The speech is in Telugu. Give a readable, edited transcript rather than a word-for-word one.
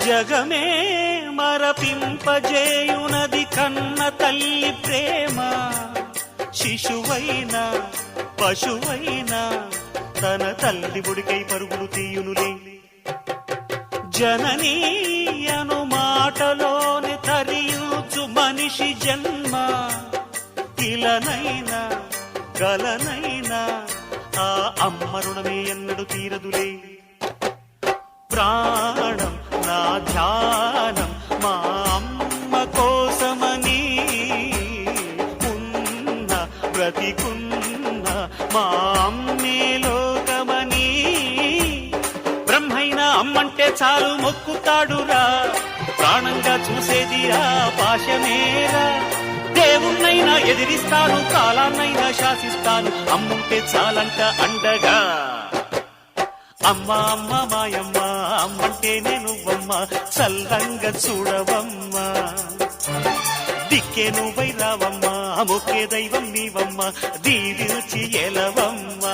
జగమే మరపింపజేయునది కన్న తల్లి ప్రేమ. శిశువైనా పశువైనా తన తల్లి ఒడికై పరుగులు తీయునులే. జననీ అను మాటలోని తరియుచు మనిషి జన్మ. ఇలనైనా గలనైనా ఆ అమ్మ రుణమే ఎన్నడు తీరదులే. ప్రాణం నా ధ్యానం మా అమ్మ కోసమని, ఉన్న బ్రతికున్న మా అమ్మే లోకమని. బ్రహ్మైనా అమ్మంటే చాలు మొక్కుతాడురా, ప్రాణంగా చూసేది ఆ పాశమేరా. దేవుణ్ణైనా ఎదిరిస్తాను, కాలాన్నైనా శాసిస్తాను, అమ్ముంటే చాలంట అండగా. అమ్మ అమ్మ మాయమ్మ అమ్మంటే నువ్వమ్మ, చల్లంగా చూడవమ్మ. దిక్కే నువ్వై రావమ్మ, మొక్కే దైవం నీవమ్మ, దీవించి ఎలవమ్మ.